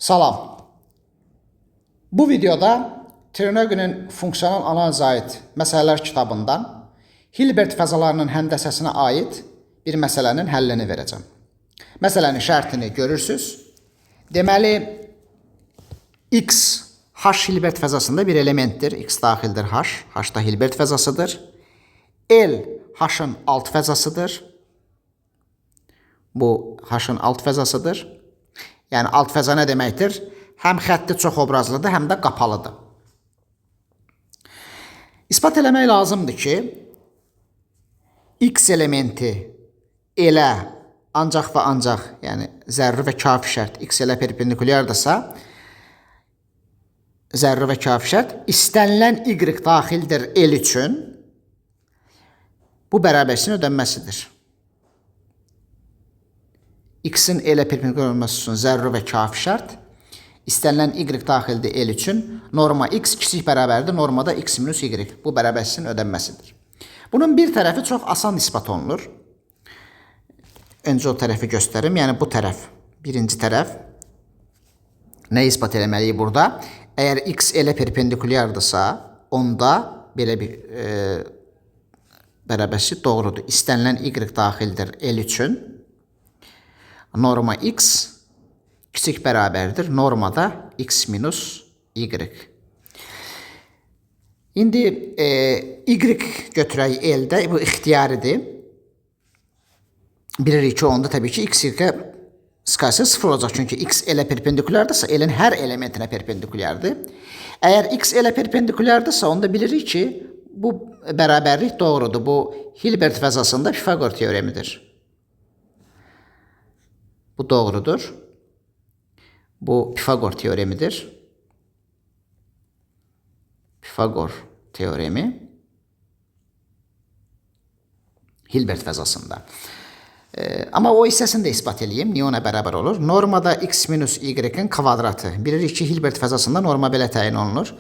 Salam. Bu videoda Ternögünün funksional analizə aid məsələlər kitabından Hilbert fəzalarının həndəsəsinə aid bir məsələnin həllini verəcəm. Məsələnin şərtini görürsünüz. Deməli, X H Hilbert fəzasında bir elementdir. X daxildir H. H da Hilbert fəzasıdır. L H-ın alt fəzasıdır. Bu H-ın alt fəzasıdır. Yəni alt fəza nə deməkdir? Həm xətti çox obrazlıdır, həm də qapalıdır. İspat eləmək lazımdır ki, X elementi elə ancaq və ancaq, yəni zəruri və kafi şərt X elə perpendikulyardırsa, zəruri və kafi şərt istənilən Y daxildir L üçün bu bərabərçinin ödənməsidir. X-in elə perpendikulyar olması üçün zəruri və kafi şərt istənilən Y daxildir L üçün norma X kiçik bərabərdir normada X minus Y. Bu bərabərçinin ödənməsidir. Bunun bir tərəfi çox asan ispat olunur. Öncə o tərəfi göstərim. Yəni bu tərəf, birinci tərəf. Nə ispat eləməliyik burada? Əgər X elə perpendikulyardırsa, onda belə bir bərabərçi doğrudur. İstənilən Y daxildir L üçün norma X kiçik bərabərdir normada X minus Y. İndi Y götürək L-də, bu ixtiyaridir. Bilirik ki, onda təbii ki, X, Y skası 0 olacaq. Çünki X elə perpendikulyardırsa, L-in hər elementinə perpendikulyardır. Əgər X elə perpendikulyardırsa, onda bilirik ki, bu bərabərlik doğrudur. Bu Hilbert fəzasında Pifagor teoremidir. Bu doğrudur. Bu Pifagor teoremidir. Pifagor teoremi Hilbert fəzasında. Amma o hissəsini də ispat edeyim. Niyə ona bərabər olur? Normada X minus Y-in kvadratı. Bilirik ki, Hilbert fəzasında norma belə təyin olunur.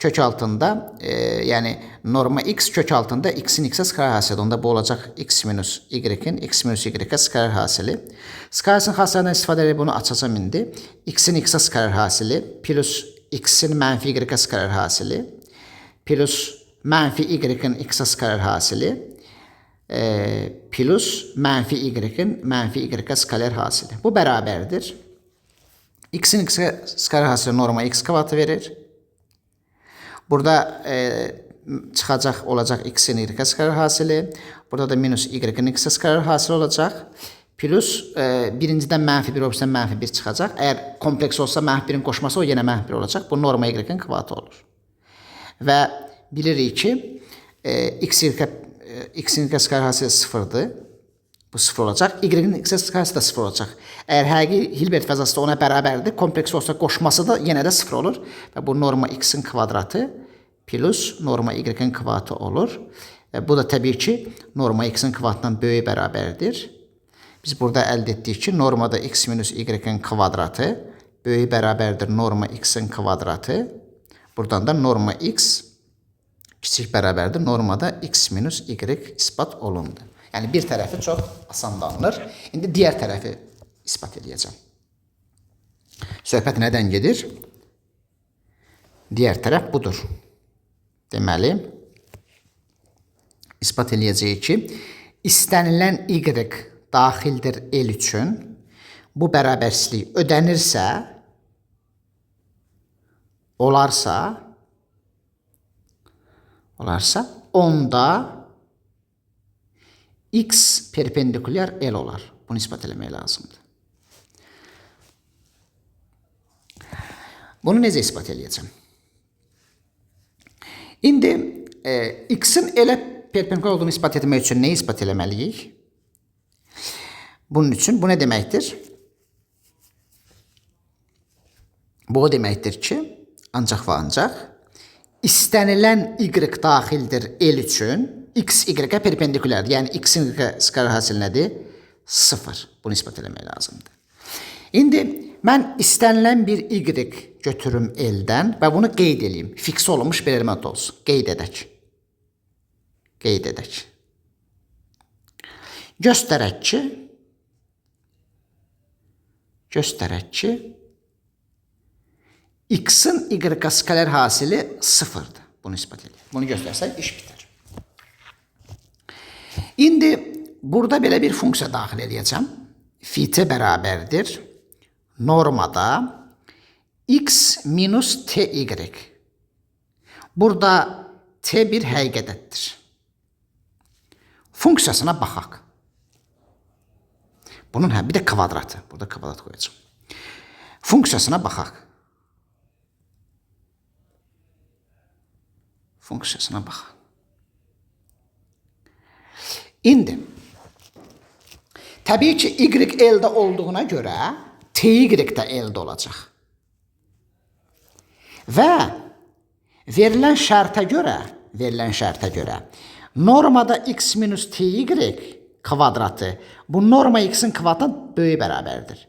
Kök altında, yəni norma X kök altında X-in X-ə skalar hasili. Onda bu olacaq X minus Y-in X minus Y-ə skalar hasili. Skalasının xasslarından istifadə edib bunu açacağım indi. X-in X-ə skalar hasili plus X-in mənfi Y-ə skalar hasili plus mənfi Y-in X-ə skalar hasili plus mənfi Y-in mənfi Y-ə skalar hasili. Bu bərabərdir. X-in X-ə skalar hasili norma X kvadratı verir. Burada çıxacaq olacaq X-in Y-ə skalar hasili. Burada da minus Y-in X-ə skalar hasili olacaq. Plus birincidən mənfi 1, obisindən mənfi 1 çıxacaq. Əgər kompleks olsa mənfi 1-in qoşması o yenə mənfi 1 olacaq. Bu norma Y-in kvadratı olur. Və bilirik ki, X-in Y-ə skalar hasili 0-dır. Bu 0 olacaq. Y-in X-ə skalar hasili də 0 olacaq. Əgər həqiqi Hilbert fəzası da ona bərabərdir, kompleks olsa qoşması da yenə də 0 olur. Və bu norma X-in kvadratı plus norma Y-in kvadratı olur. Bu da təbii ki, norma X-in kvadratından böyük bərabərdir. Biz burada əldə etdik ki, normada X minus Y-in kvadratı böyük bərabərdir norma X-in kvadratı. Buradan da norma X kiçik bərabərdir normada X minus Y ispat olundu. Yəni bir tərəfi çox asanlanır. İndi digər tərəfi ispat edəcəm. Söhbət nədən gedir? Digər tərəf budur. Deməli, ispat edəcəyik ki, istənilən Y daxildir L üçün bu bərabərçilik ödənirsə, olarsa, onda X perpendikulyar L olar. Bunu ispat eləmək lazımdır. Bunu necə ispat edəcəm? İndi X-in elə perpendikulyar olduğunu ispat etmək üçün nə ispat eləməliyik? Bunun üçün bu nə deməkdir? Bu o deməkdir ki, ancaq və ancaq istənilən Y daxildir L üçün X Y-ə perpendikulyardır. Yəni X-in Y-ə skalar hasili nədir? 0. Bunu ispat eləmək lazımdır. İndi mən istənilən bir Y götürüm L-dən və bunu qeyd edeyim. Fix olunmuş bir element olsun. Qeyd edək. Göstərək ki X'in Y skaler hasili sıfırdır. Bunu ispat edir. Bunu göstərsək iş biter. İndi burada belə bir funksiya daxil edəcəm. Phi t bərabərdir. Normada x minus ty. Burada t bir həqiqətdir. Funksiyasına baxaq. Bunun bir de kvadratı. Burada kvadrat koyacağım. Funksiyasına baxaq. Funksiyasına baxaq. İndi təbii ki y elde olduğuna göre ty də elde olacaq. Və verilən şərtə görə normada x minus ty kvadratı bu norma x'in kvadratına böyük bərabərdir.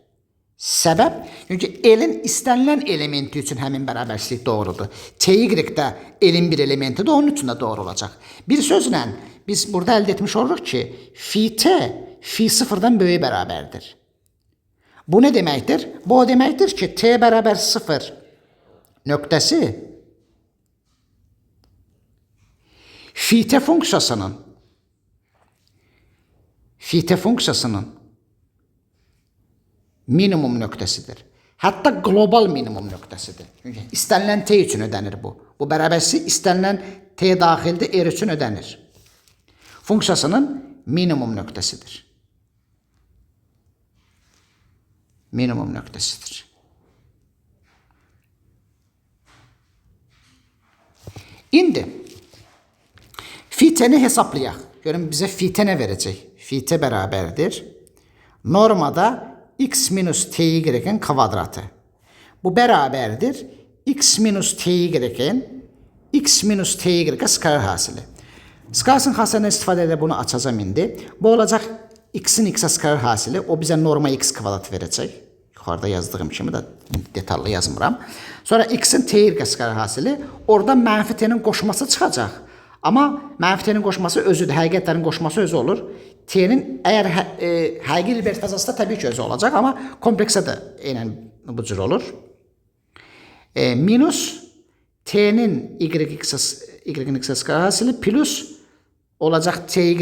Səbəb, çünki elin istənilən elementi üçün həmin bərabərçilik doğrudur. Ty də elin bir elementi də onun üçün də doğru olacaq. Bir sözlə biz burada əldə etmiş oluruq ki, phi t phi sıfırdan böyük bərabərdir. Bu ne deməkdir? Bu o deməkdir ki, t bərabər sıfır nöqtəsi phi t funksiyasının minimum nöqtəsidir. Hətta global minimum nöqtəsidir. Çünki istənilən t üçün ödənir bu. Bu bərabərçilik istənilən t daxildə r üçün ödənir. Funksiyasının minimum nöqtəsidir. Minimum nöqtəsidir. İndi phi t'ni hesaplayaq. Görün bizə phi t nə verəcək? Phi t bərabərdir. Normada x minus ty'in kvadratı. Bu bərabərdir. X minus ty'in x minus ty skalar hasili. Skalasının hasilindən istifadə edib bunu açacağım indi. Bu olacaq x'in x'ə skalar hasili. O bizə norma x kvadrat verəcək. Yuxarıda yazdığım kimi də detallı yazmıram. Sonra x'in ty skalar hasili. Orada mənfi t'nin qoşması çıxacaq. Amma mənfi t'nin qoşması özüdür. Həqiqətlərin qoşması özü olur. T'nin əgər həqiqi Hilbert fəzasında təbii ki özü olacaq. Amma kompleksə də eynən bu cür olur. Minus t'nin y'nin x'ə skalar hasili plus olacaq ty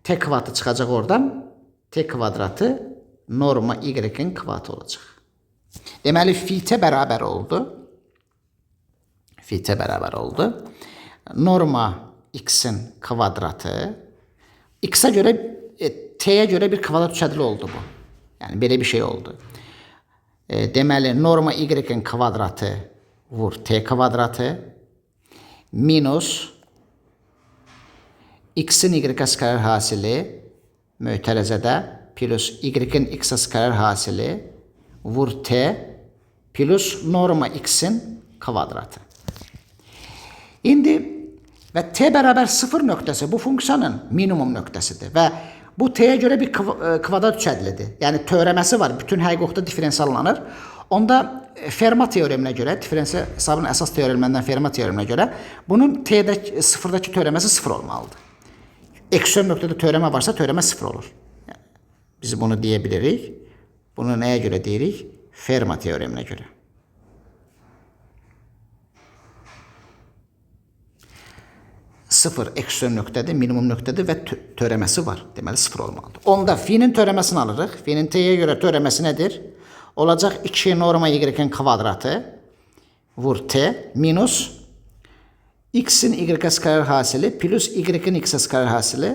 t kvadratı çıxacaq oradan. T kvadratı norma y'in kvadratı olacaq. Deməli phi t bərabər oldu. Phi t bərabər oldu. Norma x'in kvadratı x'e göre t'ye göre bir kvadrat üçədili oldu bu. Yani böyle bir şey oldu. Deməli norma y'in kvadratı vur t kvadratı minus x'in y'ə skalar hasili mötərəzədə plus y'in x'ə skalar hasili vur t plus norma x'in kvadratı. İndi və t bərabər 0 nöqtəsi bu funksiyanın minimum nöqtəsidir və bu t'yə görə bir kvadrat üçədilidir. Yəni teoreməsi var, bütün həqiqətdə diferensiallanır. Onda Fermat teoreminə görə, diferensial hesabının əsas teoremlərindən Fermat teoreminə görə bunun t'də sıfırdakı teoreməsi 0 olmalıdır. Ekstrem nöqtədə teoremə varsa teoremə 0 olur. Yəni, biz bunu deyə bilirik. Bunu nəyə görə deyirik? Fermat teoreminə görə. Sıfır ekstrem nöqtədir, minimum nöqtədir və teoreməsi var. Deməli 0 olmalıdır. Onda fi'nin teoreməsini alırıq. Fi'nin t'yə görə teoreməsi nədir? Olacaq 2 norma y'in kvadratı vur t minus x'in y'ə skalar hasili plus y'in x'ə skalar hasili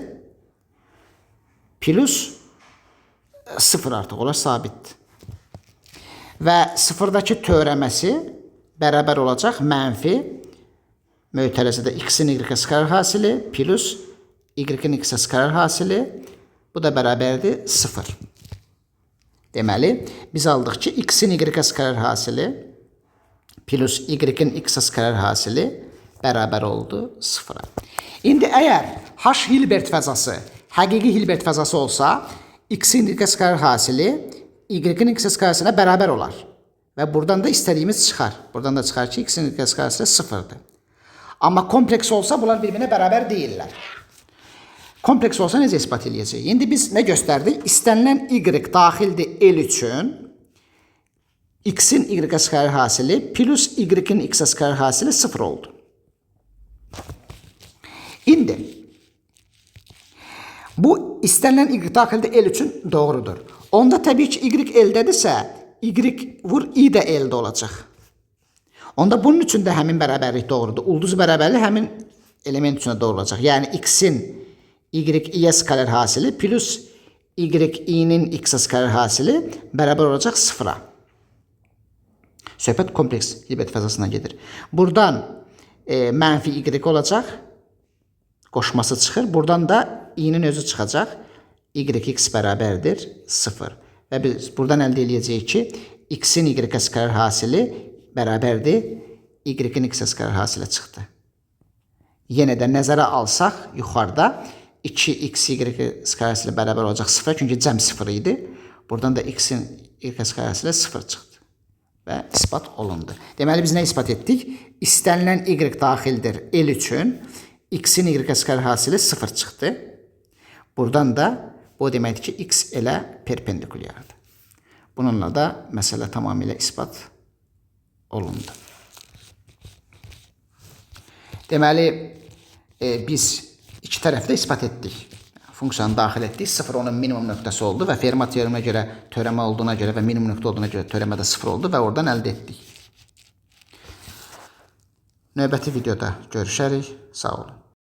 plus 0 artıq olar sabitdir. Və sıfırdakı teoreməsi bərabər olacaq mənfi mötərəzədə x'in y'ə skalar hasili plus y'in x'ə skalar hasili bu da bərabərdir 0. Deməli biz aldıq ki x'in y'ə skalar hasili plus y'in x'ə skalar hasili bərabər oldu 0'a. İndi əgər H Hilbert fəzası həqiqi Hilbert fəzası olsa x'in y'ə skalar hasili y'in x'ə skalar hasilinə bərabər olar. Və buradan da istədiyimiz çıxar. Buradan da çıxar ki x'in y'ə skalar hasili 0'dır. Amma kompleks olsa bunlar birbirine bərabər deyirlər. Kompleks olsa necə ispat edəcəyik? İndi biz nə göstərdik? İstənilən y daxildir L üçün X'in Y skar hasili plus Y'in X skar hasili 0 oldu. İndi bu istenilen Y daxildə L üçün doğrudur. Onda tabii ki Y L'dədirsə, Y vur I də L'də olacaq. Onda bunun üçün də həmin bərabərlik doğrudur. Ulduz bərabərliyi həmin element üçün də doğru olacaq. Yəni X'in Y skalar hasili plus Y'nin X skalar hasili bərabər olacaq 0'a. Söhbət kompleks Hilbert fəzasına gedir. Buradan mənfi Y olacaq. Qoşması çıxır. Buradan da i'nin özü çıxacaq. Yx bərabərdir 0. Və biz buradan əldə edəcəyik ki, x'in y skalar hasili bərabərdir y'in x skalar hasilə çıxdı. Yenə də nəzərə alsaq, yuxarıda 2x y skalar hasili bərabər olacaq 0, çünki cəm 0 idi. Buradan da x'in y skalar hasilə 0 çıxdı. Və ispat olundu. Deməli, biz nə ispat etdik? İstənilən y daxildir L üçün. X'in y skalar hasili 0 çıxdı. Buradan da bu deməkdir ki, x elə perpendikulyardır. Bununla da məsələ tamamilə ispat olundu. Deməli, biz iki tərəfdə ispat etdik. Funksiyanı daxil etdik. 0 onun minimum nöqtəsi oldu və Fermat teoreminə görə teorema olduğuna görə və minimum nöqtə olduğuna görə teorema da 0 oldu və oradan əldə etdik. Növbəti videoda görüşərik. Sağ olun.